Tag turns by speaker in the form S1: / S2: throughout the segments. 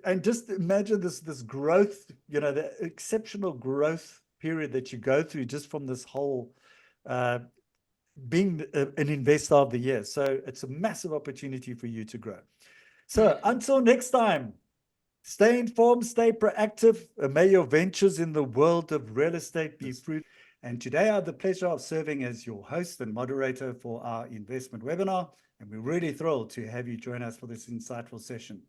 S1: and just imagine this growth, the exceptional growth period that you go through just from this whole being an investor of the year. So it's a massive opportunity for you to grow. So until next time, stay informed, stay proactive. May your ventures in the world of real estate be fruitful. And today I have the pleasure of serving as your host and moderator for our investment webinar. And we're really thrilled to have you join us for this insightful session.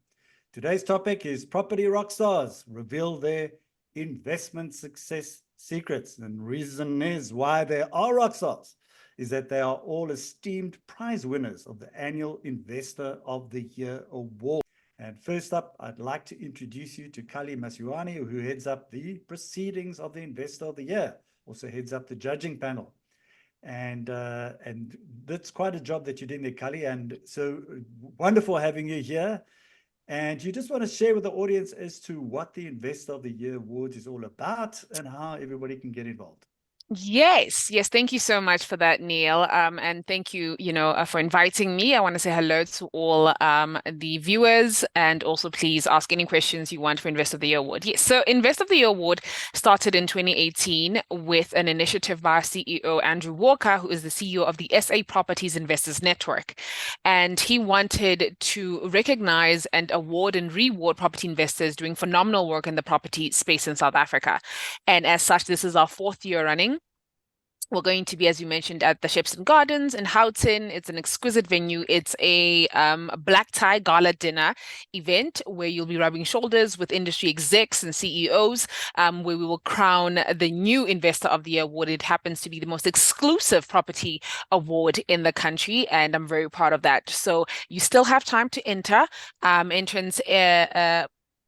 S1: Today's topic is Property Rockstars reveal their investment success secrets. And reason is why they are rockstars is that they are all esteemed prize winners of the annual Investor of the Year Award. And first up, I'd like to introduce you to Kali Masiwani, who heads up the proceedings of the Investor of the Year, also heads up the judging panel. And that's quite a job that you're doing there, Kali. And so wonderful having you here. And you just want to share with the audience as to what the Investor of the Year Awards is all about and how everybody can get involved.
S2: Yes. Thank you so much for that, Neil. And thank you, for inviting me. I want to say hello to all the viewers, and also please ask any questions you want for Investor of the Year Award. Yes. So Investor of the Year Award started in 2018 with an initiative by our CEO, Andrew Walker, who is the CEO of the SA Properties Investors Network. And he wanted to recognize and award and reward property investors doing phenomenal work in the property space in South Africa. And as such, this is our 4th year running. We're going to be, as you mentioned, at the Shepstone Gardens in Houghton. It's an exquisite venue. It's a black tie gala dinner event where you'll be rubbing shoulders with industry execs and CEOs, where we will crown the new Investor of the Year Award. It happens to be the most exclusive property award in the country, and I'm very proud of that. So you still have time to enter.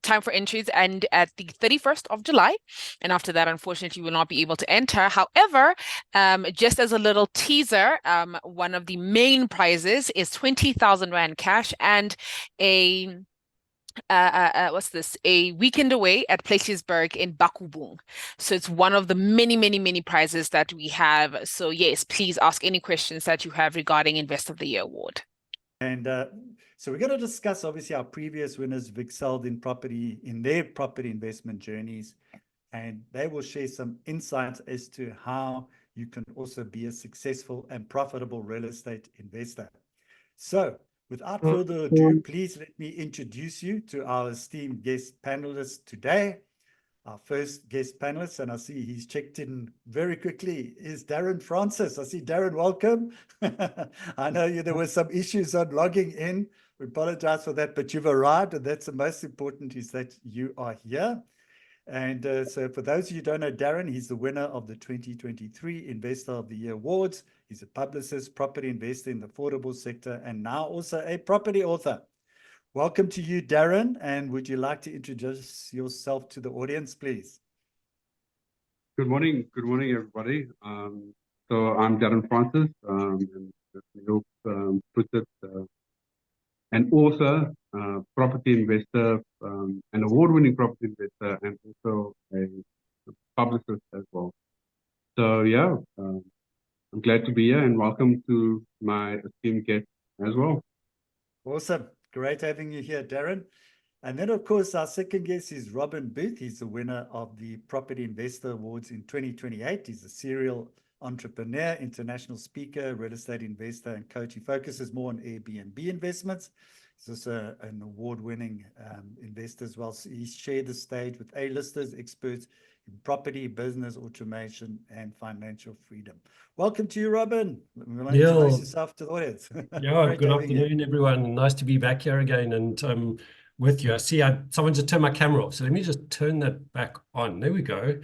S2: Time for entries and at the 31st of July. And after that, unfortunately, you will not be able to enter. However, just as a little teaser, one of the main prizes is 20,000 Rand cash and a weekend away at Plesjesburg in Bakubung. So it's one of the many prizes that we have. So yes, please ask any questions that you have regarding Investor of the Year Award.
S1: And so we're going to discuss, obviously, our previous winners who've excelled in property, in their property investment journeys, and they will share some insights as to how you can also be a successful and profitable real estate investor. So without further ado, please let me introduce you to our esteemed guest panelists today. Our first guest panelist, and I see he's checked in very quickly, is Darren Francis. I see Darren, welcome. I know there were some issues on logging in. We apologize for that, but you've arrived, and that's the most important, is that you are here. And so for those of you who don't know Darren, he's the winner of the 2023 Investor of the Year Awards. He's a publicist, property investor in the affordable sector, and now also a property author. Welcome to you, Darren, and would you like to introduce yourself to the audience, please?
S3: Good morning, everybody. So I'm Darren Francis, and you put it, an author, property investor, an award-winning property investor, and also a publicist as well. So yeah, I'm glad to be here, and welcome to my esteemed guest as well.
S1: Awesome. Great having you here, Darren. And then, of course, our second guest is Robin Booth. He's the winner of the Property Investor Awards in 2028. He's a serial entrepreneur, international speaker, real estate investor, and coach. He focuses more on Airbnb investments. He's also an award-winning investor as well. So he's shared the stage with A-listers, experts in property, business, automation, and financial freedom. Welcome to you, Robin. Introduce yourself to the audience.
S4: Yeah, good afternoon, everyone. Nice to be back here again and with you. I see someone just turned my camera off, so let me just turn that back on. There we go.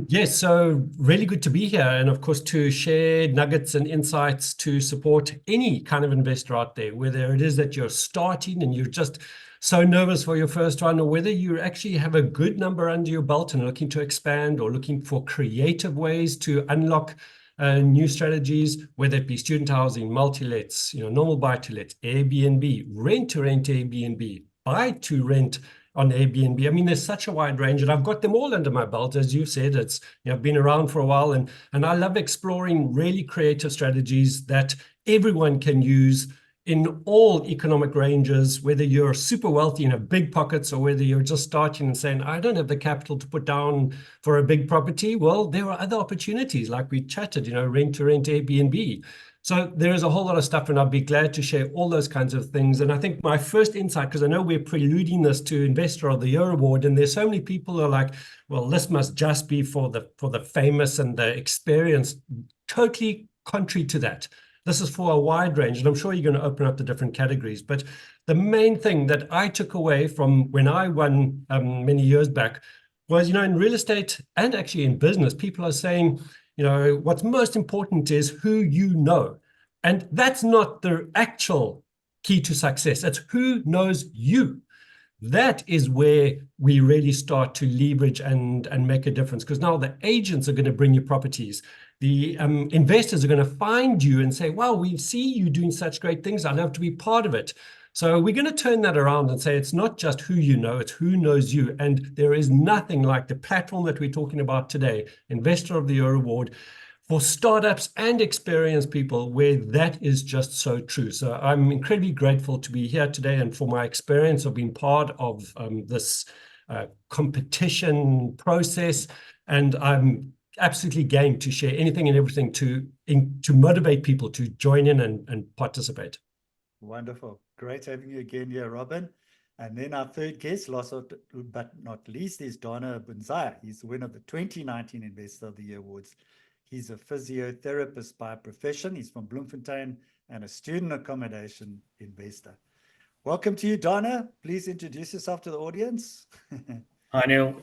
S4: Yes, so really good to be here, and of course to share nuggets and insights to support any kind of investor out there, whether it is that you're starting and you're just so nervous for your first one, or whether you actually have a good number under your belt and looking to expand or looking for creative ways to unlock new strategies, whether it be student housing, multi-lets, normal buy-to-let, Airbnb, rent-to-rent Airbnb, buy-to-rent on Airbnb. I mean, there's such a wide range, and I've got them all under my belt. As you said, it's I've been around for a while, and I love exploring really creative strategies that everyone can use in all economic ranges, whether you're super wealthy and have big pockets or whether you're just starting and saying, I don't have the capital to put down for a big property. Well, there are other opportunities like we chatted, rent to rent, Airbnb. So there is a whole lot of stuff, and I'd be glad to share all those kinds of things. And I think my first insight, because I know we're preluding this to Investor of the Year award, and there's so many people who are like, well, this must just be for the famous and the experienced. Totally contrary to that. This is for a wide range, and I'm sure you're going to open up the different categories. But the main thing that I took away from when I won many years back was, in real estate and actually in business, people are saying, what's most important is who you know. And that's not the actual key to success. It's who knows you. That is where we really start to leverage and make a difference, because now the agents are going to bring you properties. The investors are going to find you and say, wow, we see you doing such great things. I'd love to be part of it. So we're going to turn that around and say it's not just who you know, it's who knows you. And there is nothing like the platform that we're talking about today, Investor of the Year Award, for startups and experienced people, where that is just so true. So I'm incredibly grateful to be here today and for my experience of being part of this competition process. And I'm absolutely game to share anything and everything to motivate people to join in and participate.
S1: Wonderful. Great having you again here, Robin. And then our third guest, last but not least, is Donna Bunzaya. He's the winner of the 2019 Investor of the Year Awards. He's a physiotherapist by profession. He's from Bloemfontein and a student accommodation investor. Welcome to you, Donna. Please introduce yourself to the audience.
S5: Hi, Neil.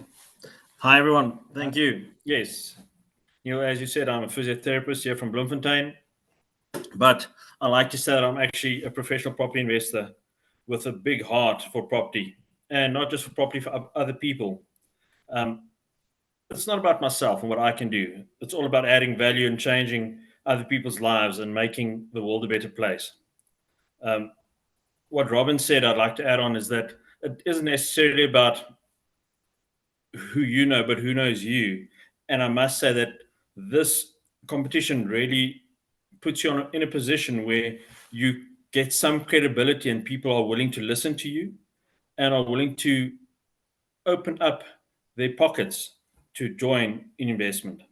S5: Hi, everyone. Thank you. Yes. As you said, I'm a physiotherapist here from Bloemfontein, but I like to say that I'm actually a professional property investor with a big heart for property, and not just for property, for other people. It's not about myself and what I can do. It's all about adding value and changing other people's lives and making the world a better place. What Robin said, I'd like to add on, is that it isn't necessarily about who you know, but who knows you. And I must say that this competition really puts you in a position where you get some credibility and people are willing to listen to you and are willing to open up their pockets to join in investment.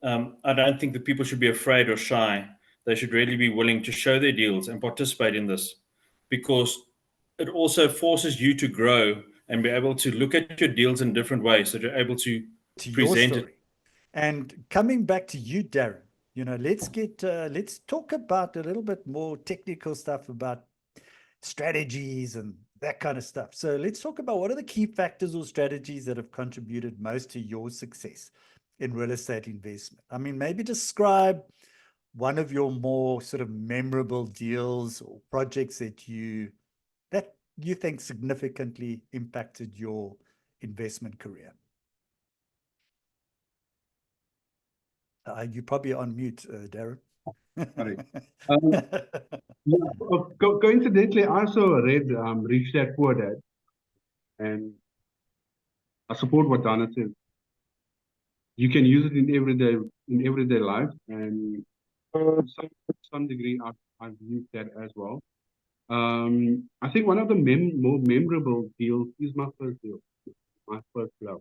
S5: I don't think that people should be afraid or shy. They should really be willing to show their deals and participate in this, because it also forces you to grow and be able to look at your deals in different ways, so you're able to present
S1: your story. And coming back to you, Darren, let's talk about a little bit more technical stuff about strategies and that kind of stuff. So let's talk about what are the key factors or strategies that have contributed most to your success in real estate investment. I mean, maybe describe one of your more sort of memorable deals or projects that you think significantly impacted your investment career. You're probably on mute, Darren.
S3: Sorry. Coincidentally, I also read Rich Dad Poor Dad, and I support what Donna said. You can use it in everyday life, and to some degree, I've used that as well. I think one of the more memorable deals is my first deal, my first love.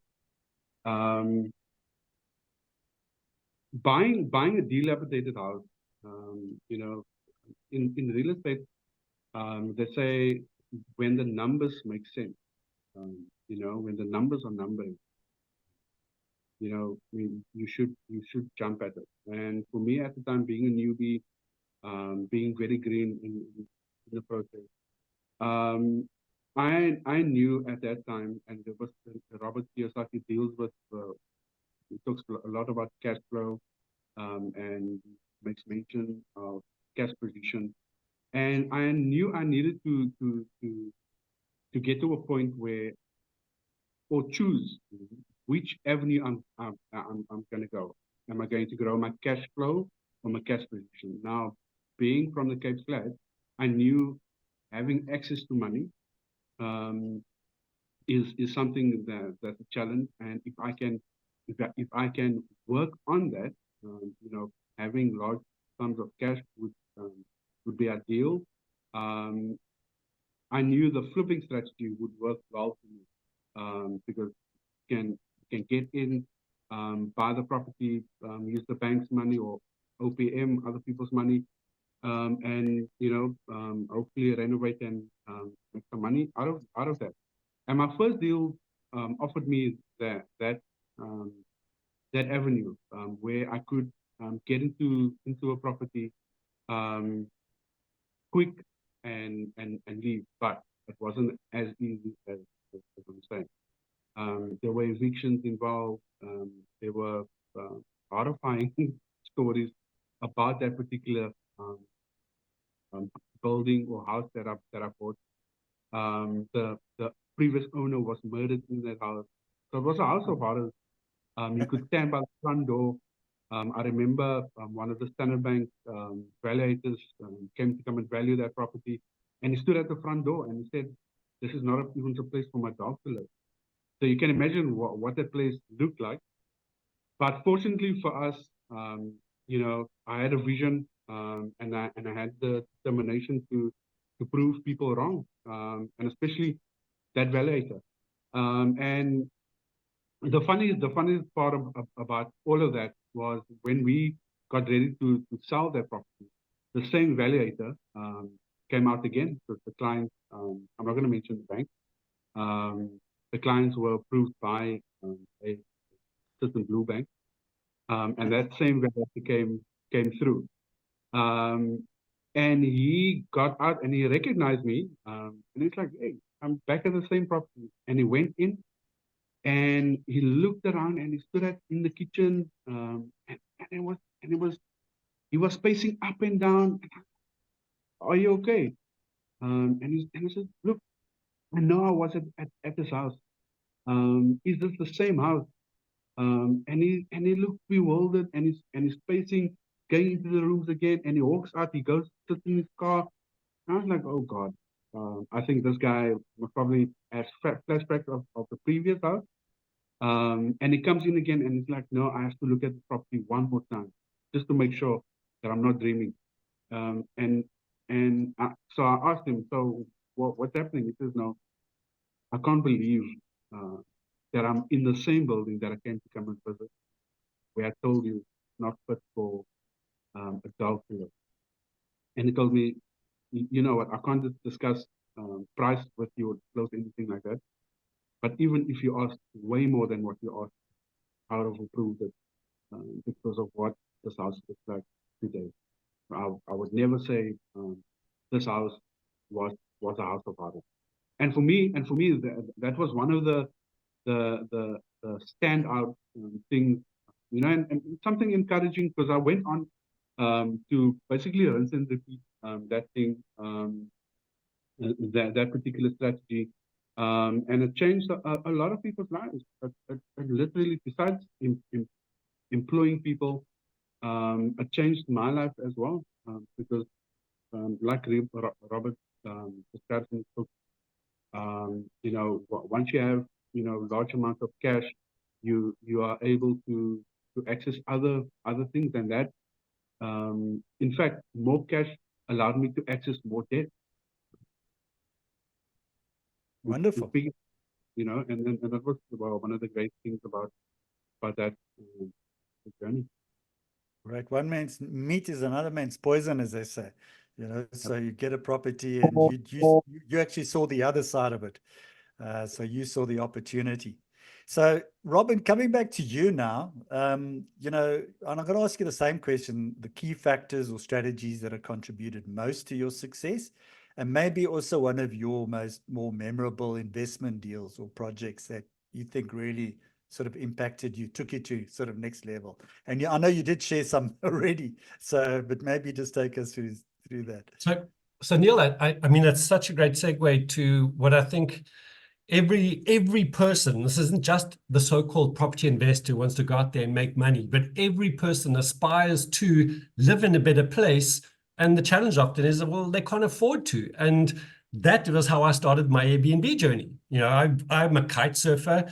S3: Buying a dilapidated house. In real estate, they say when the numbers make sense. When the numbers are numbering, you should jump at it. And for me at the time, being a newbie, being very green in the process, I knew at that time, and there was Robert Kiyosaki deals with. He talks a lot about cash flow, and makes mention of cash position. And I knew I needed to get to a point where, or choose which avenue I'm going to go. Am I going to grow my cash flow or my cash position? Now, being from the Cape Flats, I knew having access to money is something that's a challenge. And if I can work on that, having large sums of cash would be ideal. I knew the flipping strategy would work well for me, because you can get in, buy the property, use the bank's money or OPM, other people's money, and hopefully renovate and make some money out of that. And my first deal offered me that avenue, where I could get into a property quick and leave, but it wasn't as easy as I'm saying. There were evictions involved. There were horrifying stories about that particular building or house that I bought. The previous owner was murdered in that house. So it was a house of horrors. You could stand by the front door. I remember one of the Standard Bank valuators came to come and value that property, and he stood at the front door and he said, "This is not even a place for my dog to live." So you can imagine what that place looked like. But fortunately for us, I had a vision, and I had the determination to prove people wrong, and especially that valuator. And the funniest part about all of that was when we got ready to sell that property, the same valuator came out again. So the client, I'm not going to mention the bank, the clients were approved by a certain blue bank, and that same valuator came through. And he got out and he recognized me, and he's like, "Hey, I'm back at the same property." And he went in and he looked around and he stood in the kitchen, and he was pacing up and down. "Are you okay?" And he said, "Look, I know I was at this house. Is this the same house?" And he looked bewildered, and he's pacing, going into the rooms again, and he walks out, he goes, sits in his car. And I was like, "Oh God, I think this guy probably has flashbacks of the previous house." And he comes in again and he's like, "No, I have to look at the property one more time just to make sure that I'm not dreaming." So I asked him, "So what's happening?" He says, "No, I can't believe that I'm in the same building that I came to come and visit, where I told you it's not fit for a dog to live." And he told me, "You know what, I can't discuss price with you or disclose anything like that. But even if you ask way more than what you asked, I would have approved it because of what this house looks like today. I would never say this house was a house of horror." And for me, that was one of the standout things, and something encouraging, because I went on to basically rinse and repeat that thing, that particular strategy, and it changed a lot of people's lives. It literally, besides employing people, it changed my life as well, because like Robert described in his book, once you have large amounts of cash, you are able to access other things than that. In fact, more cash allowed me to access more debt.
S1: Wonderful.
S3: And that was one of the great things about that journey.
S1: Right. One man's meat is another man's poison, as they say. So you get a property and you actually saw the other side of it. So you saw the opportunity. So Robin, coming back to you now, and I'm going to ask you the same question: the key factors or strategies that have contributed most to your success, and maybe also one of your more memorable investment deals or projects that you think really sort of impacted you, took you to sort of next level. And I know you did share some already, but maybe just take us through that.
S4: So Neil, I mean, it's such a great segue to what I think every person, this isn't just the so-called property investor who wants to go out there and make money, but every person aspires to live in a better place. And the challenge often is, well, they can't afford to. And that was how I started my Airbnb journey. I'm a kite surfer.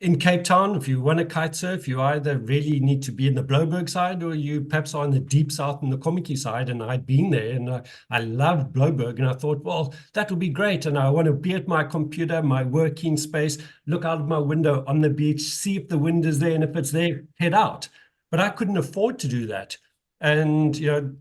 S4: in Cape Town, if you want to kite surf, you either really need to be in the Blouberg side, or you perhaps are in the deep south in the Kommetjie side. And I'd been there, and I loved Blouberg, and I thought, well, that would be great. And I want to be at my computer, my working space, look out of my window on the beach, see if the wind is there, and if it's there, head out. But I couldn't afford to do that. And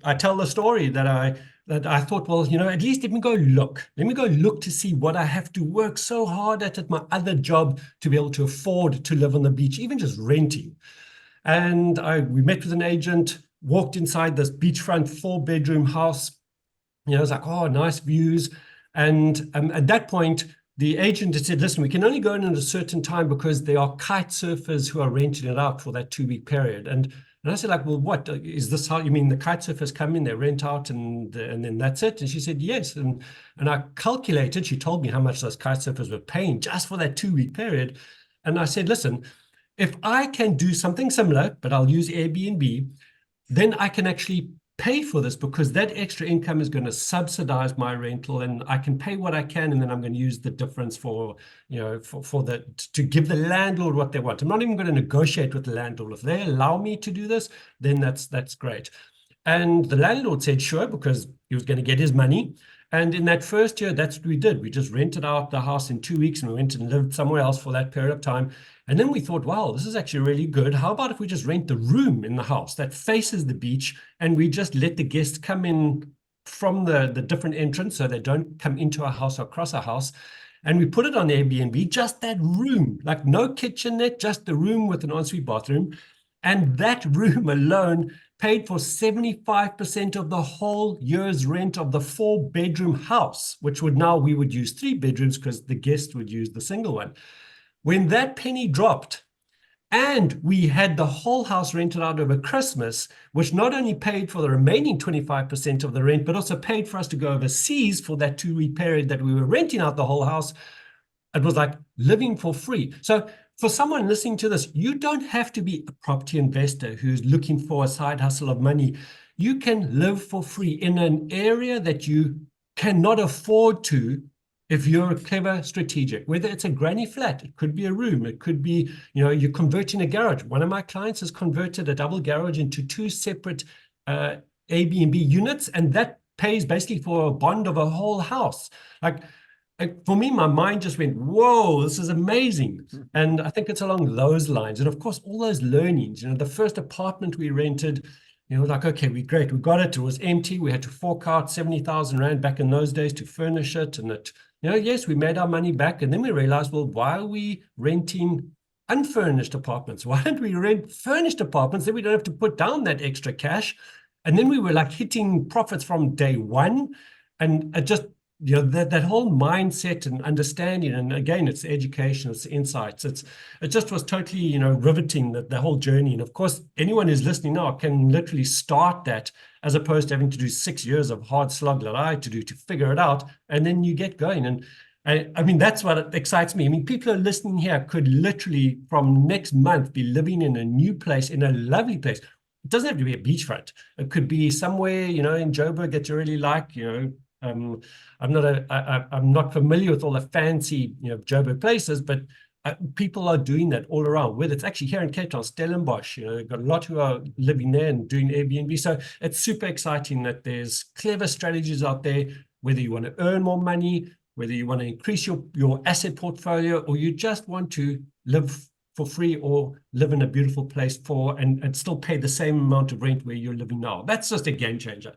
S4: I tell the story that I thought, well, at least let me go look. Let me go look to see what I have to work so hard at my other job to be able to afford to live on the beach, even just renting. And we met with an agent, walked inside this beachfront 4-bedroom house. It was like, oh, nice views. And at that point, the agent had said, listen, we can only go in at a certain time because there are kite surfers who are renting it out for that 2-week period. And I said, like, well, what is this? How you mean the kite surfers come in, they rent out, and then that's it? And she said, yes. And I calculated, she told me how much those kite surfers were paying just for that 2-week period. And I said, listen, if I can do something similar, but I'll use Airbnb, then I can actually pay for this, because that extra income is going to subsidize my rental, and I can pay what I can, and then I'm going to use the difference to give the landlord what they want. I'm not even going to negotiate with the landlord. If they allow me to do this, then that's great. And the landlord said sure, because he was going to get his money. And in that first year, that's what we did. We just rented out the house in 2 weeks, and we went and lived somewhere else for that period of time. And then we thought, wow, this is actually really good. How about if we just rent the room in the house that faces the beach, and we just let the guests come in from the different entrance, so they don't come into our house or across our house. And we put it on Airbnb, just that room, like no kitchenette, just the room with an ensuite bathroom. And that room alone paid for 75% of the whole year's rent of the 4-bedroom house, which we would use 3 bedrooms because the guest would use the single one. When that penny dropped, and we had the whole house rented out over Christmas, which not only paid for the remaining 25% of the rent, but also paid for us to go overseas for that 2-week period that we were renting out the whole house, it was like living for free. So for someone listening to this, you don't have to be a property investor who's looking for a side hustle of money. You can live for free in an area that you cannot afford to if you're a clever strategic, whether it's a granny flat, it could be a room, it could be, you're converting a garage. One of my clients has converted a double garage into 2 separate Airbnb units, and that pays basically for a bond of a whole house. Like, for me, my mind just went, whoa, this is amazing. And I think it's along those lines. And of course, all those learnings, the first apartment we rented, like, okay, we got it. It was empty. We had to fork out 70,000 Rand back in those days to furnish it. And yes, we made our money back. And then we realized, well, why are we renting unfurnished apartments? Why don't we rent furnished apartments? Then we don't have to put down that extra cash. And then we were like hitting profits from day one. And it just, that whole mindset and understanding, and again, it's education, it's insights. It just was totally, riveting, the whole journey. And of course, anyone who's listening now can literally start that, as opposed to having to do 6 years of hard slog that I had to do to figure it out, and then you get going. And I mean, that's what excites me. I mean, people who are listening here could literally from next month be living in a new place, in a lovely place. It doesn't have to be a beachfront. It could be somewhere, in Joburg that you really like, I'm not familiar with all the fancy, Joburg places, but people are doing that all around. Whether it's actually here in Cape Town, Stellenbosch, got a lot who are living there and doing Airbnb. So it's super exciting that there's clever strategies out there. Whether you want to earn more money, whether you want to increase your asset portfolio, or you just want to live for free or live in a beautiful place and still pay the same amount of rent where you're living now. That's just a game changer.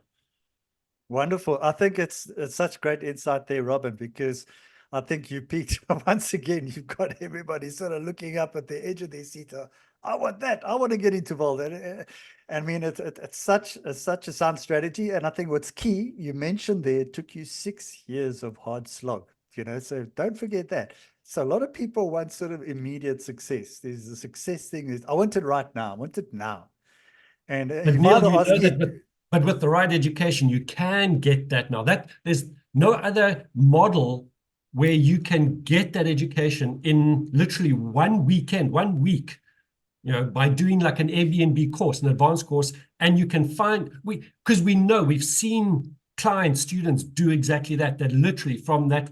S1: Wonderful. I think it's such great insight there, Robin, because I think you peaked once again. You've got everybody sort of looking up at the edge of their seat. I want that. I want to get into involved. I mean, it's such a sound strategy. And I think what's key, you mentioned there, it took you 6 years of hard slog, so don't forget that. So a lot of people want sort of immediate success. There's the success thing. I want it right now. I want it now. And
S4: but with the right education, you can get that now. There's no other model where you can get that education in literally 1 weekend, 1 week, by doing like an Airbnb course, an advanced course, and you can because we know we've seen clients, students do exactly that literally from that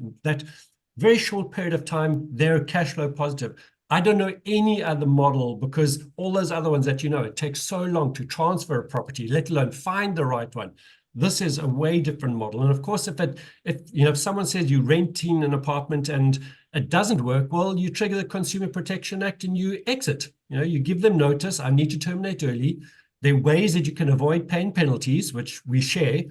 S4: very short period of time, they're cash flow positive. I don't know any other model, because all those other ones that it takes so long to transfer a property, let alone find the right one. This is a way different model. And of course, if someone says you're renting an apartment and it doesn't work, well, you trigger the Consumer Protection Act and you exit. You give them notice, I need to terminate early. There are ways that you can avoid paying penalties, which we share.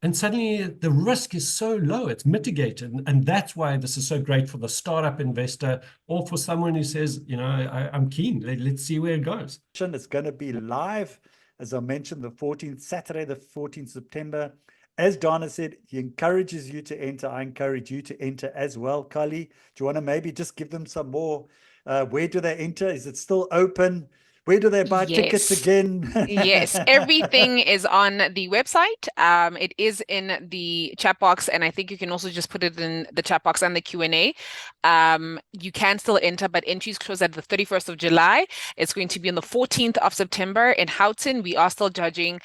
S4: And suddenly the risk is so low, it's mitigated. And that's why this is so great for the startup investor, or for someone who says, I'm keen, let's see where it goes.
S1: It's going to be live, as I mentioned, Saturday, the 14th September. As Donna said, he encourages you to enter. I encourage you to enter as well. Kali, do you want to maybe just give them some more? Where do they enter? Is it still open? Where do they buy tickets again?
S2: Yes, everything is on the website. It is in the chat box, and I think you can also just put it in the chat box and the Q&A. You can still enter, but entries close at the 31st of July. It's going to be on the 14th of September in Houghton. We are still judging,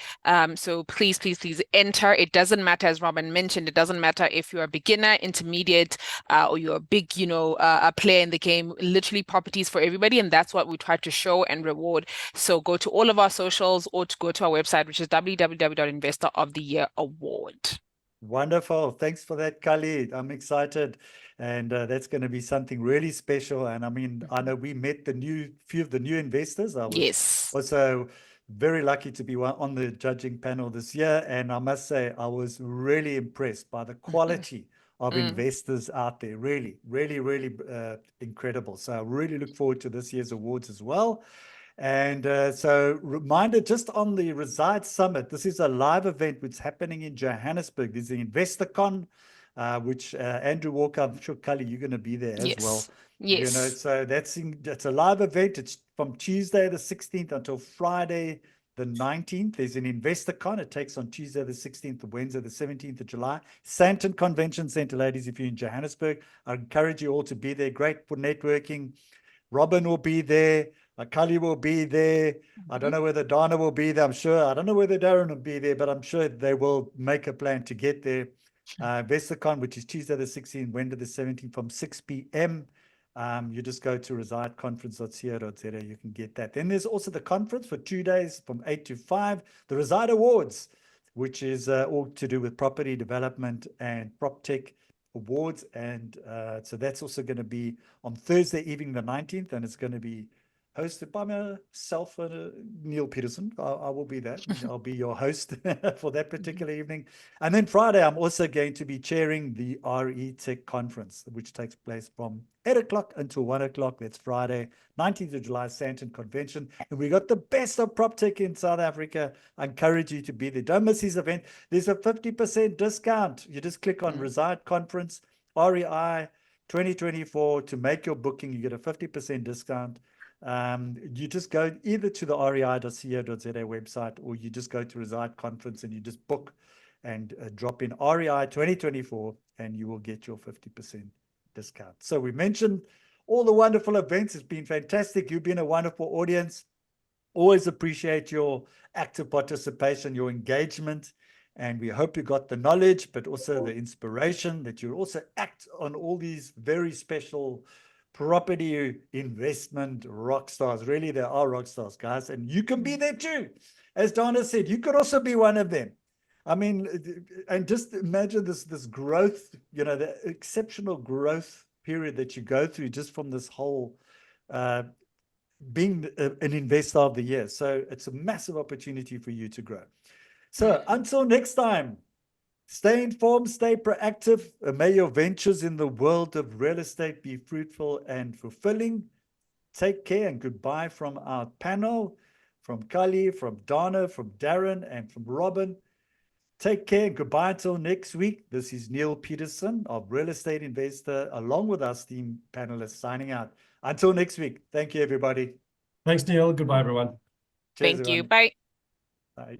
S2: so please, please, please enter. It doesn't matter, as Robin mentioned, it doesn't matter if you're a beginner, intermediate, or you're a big, a player in the game. Literally, properties for everybody, and that's what we try to show and reward. So go to all of our socials or to go to our website, which is www.investoroftheyearaward.
S1: Wonderful. Thanks for that, Kali. I'm excited. And that's going to be something really special. And I mean, I know we met few of the new investors. I was also very lucky to be on the judging panel this year. And I must say, I was really impressed by the quality of investors out there. Really, really, really incredible. So I really look forward to this year's awards as well. And so reminder, just on the Reside Summit, this is a live event which is happening in Johannesburg. There's the InvestorCon, which Andrew Walker, I'm sure, Kali, you're going to be there as well.
S2: Yes.
S1: So that's a live event. It's from Tuesday the 16th until Friday the 19th. There's an InvestorCon. It takes on Tuesday the 16th to Wednesday the 17th of July. Sandton Convention Center, ladies, if you're in Johannesburg. I encourage you all to be there. Great for networking. Robin will be there. Kali will be there. I don't know whether Donna will be there. I don't know whether Darren will be there, but I'm sure they will make a plan to get there. InvestorCon, which is Tuesday the 16th, Wednesday the 17th from 6 p.m. You just go to resideconference.co.za. You can get that. Then there's also the conference for 2 days from 8 to 5. The Reside Awards, which is all to do with property development and PropTech awards. And so that's also going to be on Thursday evening, the 19th, and it's going to be hosted by myself and Neil Peterson. I will be that. I'll be your host for that particular evening. And then Friday, I'm also going to be chairing the RE Tech Conference, which takes place from 8 o'clock until 1 o'clock. That's Friday, 19th of July, Sandton Convention. And we got the best of PropTech in South Africa. I encourage you to be there. Don't miss his event. There's a 50% discount. You just click on Reside Conference, REI 2024 to make your booking. You get a 50% discount. You just go either to the rei.co.za website, or you just go to Reside Conference and you just book and drop in REI 2024 and you will get your 50% discount. So we mentioned all the wonderful events. It's been fantastic. You've been a wonderful audience. Always appreciate your active participation, your engagement, and we hope you got the knowledge, but also the inspiration that you also act on all these very special property investment rock stars. Really, there are rock stars, guys, and you can be there too. As Donna said, you could also be one of them. I mean, and just imagine this growth, the exceptional growth period that you go through just from this whole being an investor of the year. So it's a massive opportunity for you to grow. So until next time, stay informed, stay proactive. May your ventures in the world of real estate be fruitful and fulfilling. Take care and goodbye from our panel, from Kali, from Donna, from Darren, and from Robin. Take care and goodbye until next week. This is Neil Peterson of Real Estate Investor, along with our esteemed panelists, signing out. Until next week. Thank you, everybody.
S4: Thanks, Neil. Goodbye, everyone.
S1: Cheers,
S2: Thank you.
S1: everyone.
S2: Bye.
S1: Bye.